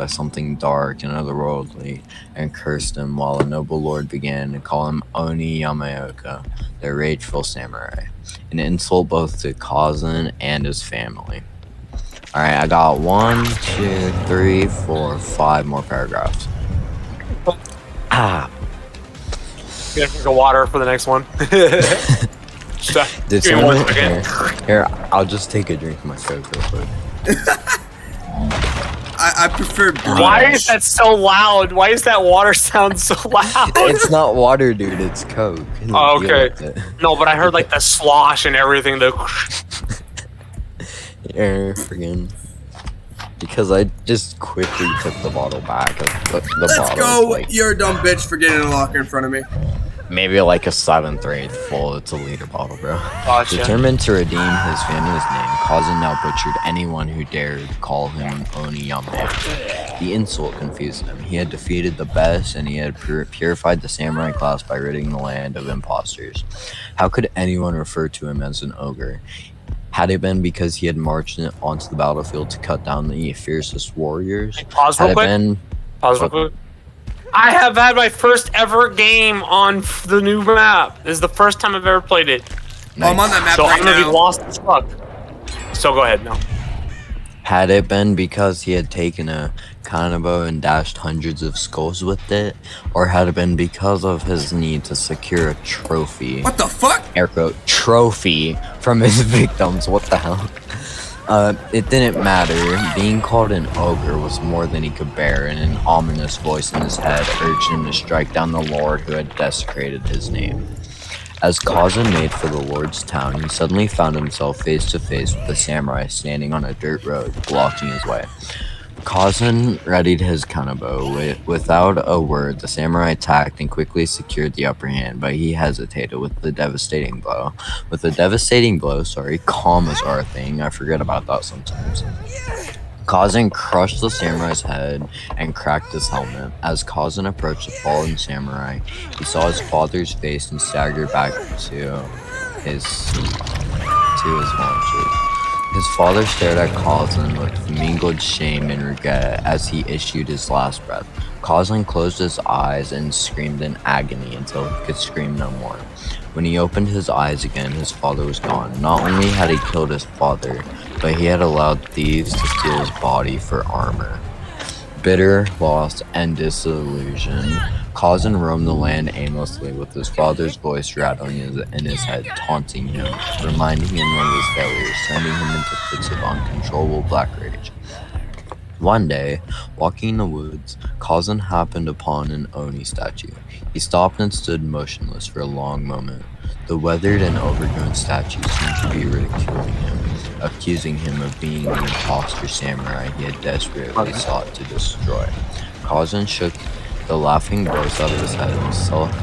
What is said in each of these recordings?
by something dark and otherworldly, and cursed him, while a noble lord began to call him Oni Yamaoka, the rageful samurai, an insult both to Kazan and his family. Alright, I got 1, 2, 3, 4, 5 more paragraphs. You gonna drink of water for the next one? Here, I'll just take a drink of my Coke real quick. I prefer bleach. Why is that so loud? Why is that water sound so loud? It's not water, dude. It's Coke. Oh, okay. No, but I heard like the slosh and everything. The friggin'. Because I just quickly took the bottle back. Let's go! Like, you're a dumb bitch for getting a locker in front of me. Maybe like a 7th or 8th full. It's a liter bottle, bro. Gotcha. Determined to redeem his family's name, Kazan now butchered anyone who dared call him Oni Yamaoka. The insult confused him. He had defeated the best, and he had purified the samurai class by ridding the land of imposters. How could anyone refer to him as an ogre? Had it been because he had marched onto the battlefield to cut down the fiercest warriors? Pause real quick. Pause real quick. I have had my first ever game on the new map. This is the first time I've ever played it. Nice. I'm on that map so right I'm gonna now. be lost as fuck. So go ahead now. Had it been because he had taken a kanabo and dashed hundreds of skulls with it, or had it been because of his need to secure a trophy? What the fuck? Air quote, trophy from his victims. What the hell? It didn't matter. Being called an ogre was more than he could bear, and an ominous voice in his head urged him to strike down the lord who had desecrated his name. As Kazan made for the lord's town, he suddenly found himself face to face with a samurai standing on a dirt road, blocking his way. Kazan readied his kanabo. Without a word, the samurai attacked and quickly secured the upper hand, but he hesitated with the devastating blow. Commas are a thing. I forget about that sometimes. Kazan crushed the samurai's head and cracked his helmet. As Kazan approached the fallen samurai, he saw his father's face and staggered back to his launches. His father stared at Kazan with mingled shame and regret as he issued his last breath. Kazan closed his eyes and screamed in agony until he could scream no more. When he opened his eyes again, his father was gone. Not only had he killed his father, but he had allowed thieves to steal his body for armor. Bitter, lost, and disillusioned, Kazan roamed the land aimlessly with his father's voice rattling in his head, taunting him, reminding him of his failures, sending him into fits of uncontrollable black rage. One day, walking in the woods, Kazan happened upon an Oni statue. He stopped and stood motionless for a long moment. The weathered and overgrown statue seemed to be ridiculing him, accusing him of being the imposter samurai he had desperately sought to destroy. Kazan shook the laughing voice out of his head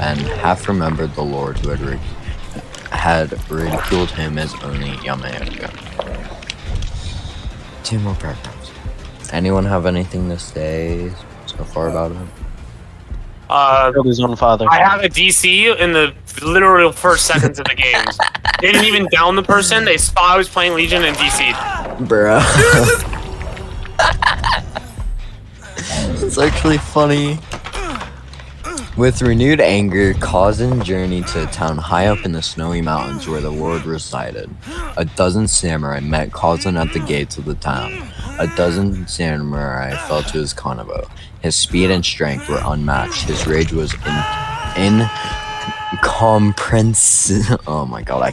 and half remembered the lord who had ridiculed him as Oni Yamaoka. 2 more paragraphs. Anyone have anything to say so far about him? Killed his own father. I have a DC in the literal first seconds of the games. They didn't even down the person. They saw I was playing Legion and DC'd. Bruh. It's actually funny. With renewed anger, Kazan journeyed to a town high up in the snowy mountains where the lord resided. A dozen samurai met Kazan at the gates of the town. A dozen samurai fell to his kanabo. His speed and strength were unmatched. His rage was incomprehensible. Oh my god,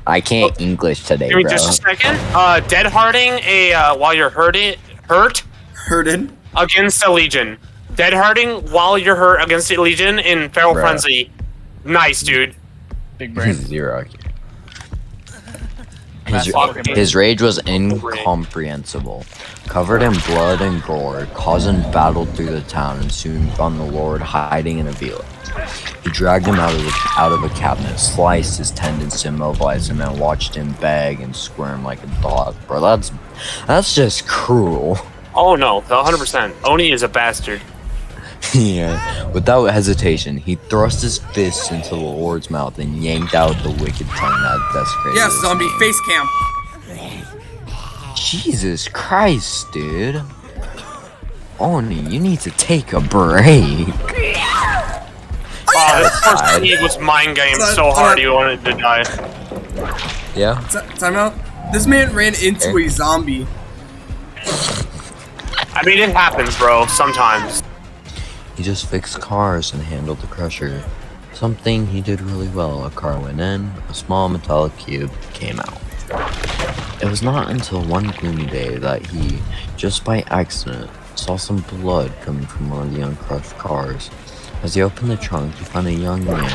I can't English today, Give me bro. just a second. Dead harding while you're hurting against a Legion. Dead harding while you're hurt against a Legion in Feral Bruh. Frenzy. Nice, dude. Big brain. 0. His rage was incomprehensible. Covered in blood and gore, Kazan battled through the town and soon found the lord hiding in a village. He dragged him out of a cabinet, sliced his tendons to immobilize him, and watched him beg and squirm like a dog. Bro, that's just cruel. Oh no, 100%. Oni is a bastard. Yeah. Without hesitation, he thrust his fists into the lord's mouth and yanked out the wicked tongue that desecrated Yes, his zombie name. face cam. Jesus Christ, dude. Oni, you need to take a break. Wow, this first Steve was mind game so hard he wanted to die. Yeah? Time out. This man ran into a zombie. I mean, it happens, bro, sometimes. He just fixed cars and handled the crusher. Something he did really well. A car went in, a small metallic cube came out. It was not until one gloomy day that he, just by accident, saw some blood coming from one of the uncrushed cars. As he opened the trunk, he found a young man,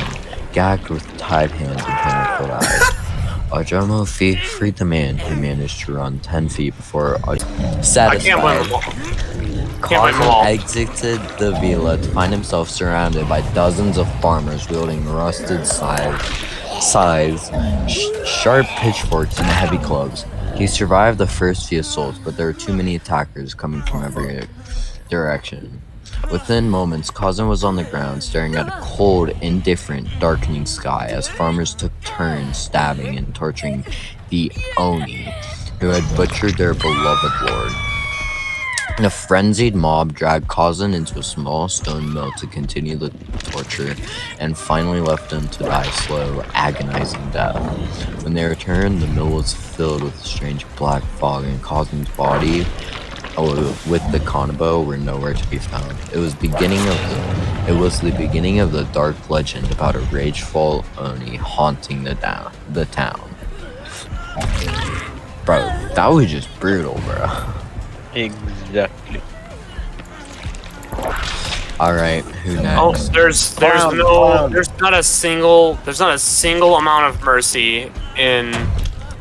gagged with tied hands and panic-filled eyes. Ajomo freed the man, who managed to run 10 feet before satisfied. I can't blame him. Cosmo exited the villa to find himself surrounded by dozens of farmers wielding rusted scythes, sharp pitchforks, and heavy clubs. He survived the first few assaults, but there were too many attackers coming from every direction. Within moments, Cosmo was on the ground, staring at a cold, indifferent, darkening sky as farmers took turns stabbing and torturing the Oni, who had butchered their beloved lord. A frenzied mob dragged Kazan into a small stone mill to continue the torture, and finally left him to die slow, agonizing death. When they returned, the mill was filled with a strange black fog, and Kazan's body, with the Konobo, were nowhere to be found. It was the beginning of the dark legend about a rageful Oni haunting the town. Bro, that was just brutal, bro. Exactly. All right, who next? Oh, there's not a single amount of mercy in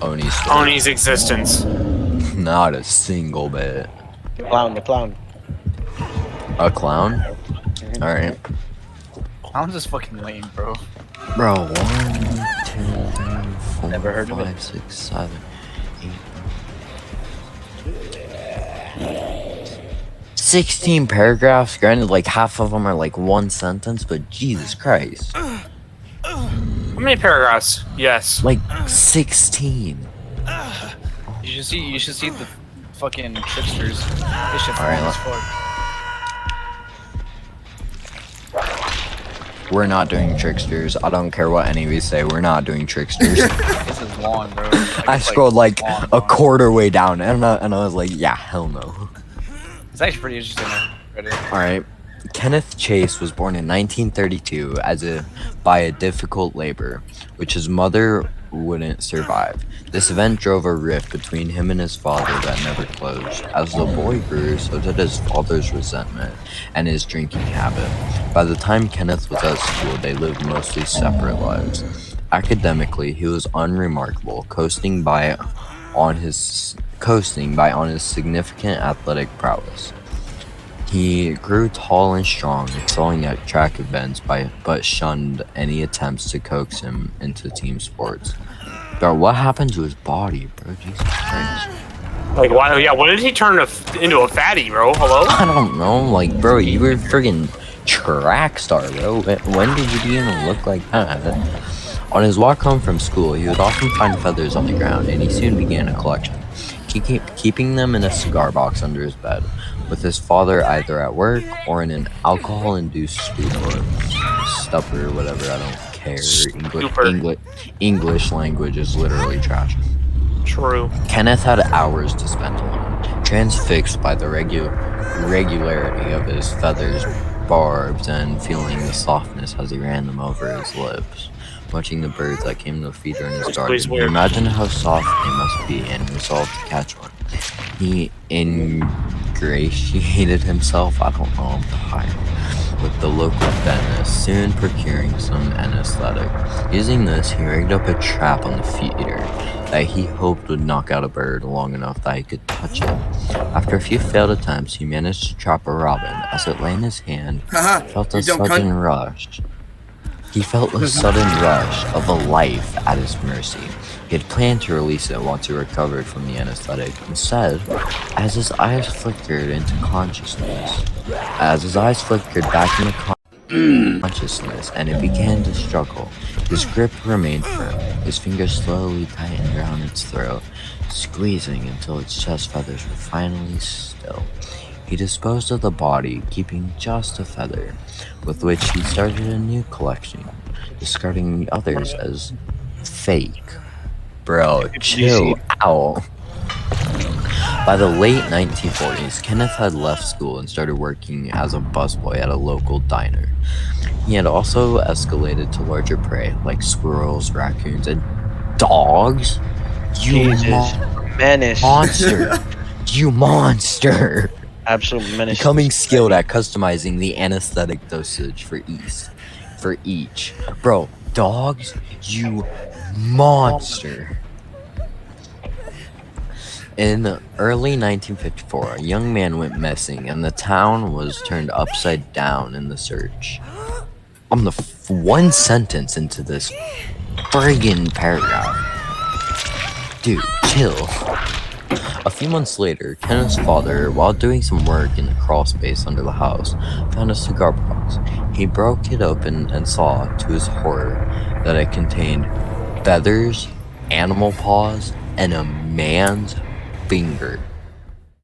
Oni's existence. Not a single bit. The clown. A clown? All right. Clown's just fucking lame, bro. Bro, 1, 2, 3, 4, Never heard of 5, it. 6, 7, 8. 16 paragraphs. Granted, like half of them are like one sentence, but Jesus Christ. How many paragraphs? Yes. Like 16. You should see the fucking tricksters. This shit's Alright, long as fuck. We're not doing tricksters. I don't care what any of you say. We're not doing tricksters. This is long, bro. Like, I it's, scrolled like long, a long. quarter way down, and I was like, yeah, hell no. It's actually pretty interesting. Ready? All right. Kenneth Chase was born in 1932 by a difficult labor, which his mother wouldn't survive. This event drove a rift between him and his father that never closed. As the boy grew, so did his father's resentment and his drinking habit. By the time Kenneth was at school, they lived mostly separate lives. Academically, he was unremarkable, coasting by on his significant athletic prowess. He grew tall and strong, excelling at track events but shunned any attempts to coax him into team sports. Bro, what happened to his body, bro? Jesus Christ. Like, why? Yeah, when did he turn into a fatty, bro? Hello? I don't know, like, bro, you were friggin' track star, bro. When did you even look like that? On his walk home from school, he would often find feathers on the ground, and he soon began a collection, keeping them in a cigar box under his bed, with his father either at work or in an alcohol-induced stupor, whatever, I don't care. English language is literally trash. True. Kenneth had hours to spend alone, transfixed by the regularity of his feathers' barbs and feeling the softness as he ran them over his lips. Watching the birds that came to feed her in his garden, he imagined how soft they must be and resolved to catch one. He ingratiated himself, I don't know, I'm tired, with the local dentist, soon procuring some anesthetic. Using this, he rigged up a trap on the feeder that he hoped would knock out a bird long enough that he could touch it. After a few failed attempts, he managed to trap a robin. As it lay in his hand, he felt a sudden rush. He felt a sudden rush of a life at his mercy. He had planned to release it once he recovered from the anesthetic. Instead, as his eyes flickered back into consciousness and it began to struggle, his grip remained firm. His fingers slowly tightened around its throat, squeezing until its chest feathers were finally still. He disposed of the body, keeping just a feather, with which he started a new collection, discarding the others as fake. Bro, chill out. By the late 1940s, Kenneth had left school and started working as a busboy at a local diner. He had also escalated to larger prey like squirrels, raccoons, and dogs. You Jesus. Menace. monster! You monster! Absolute menace. Becoming skilled at customizing the anesthetic dosage for each. Bro, dogs, you monster. In early 1954, a young man went missing and the town was turned upside down in the search. I'm the one sentence into this friggin' paragraph. Dude, chill. A few months later, Kenneth's father, while doing some work in the crawl space under the house, found a cigar box. He broke it open and saw, to his horror, that it contained feathers, animal paws, and a man's finger.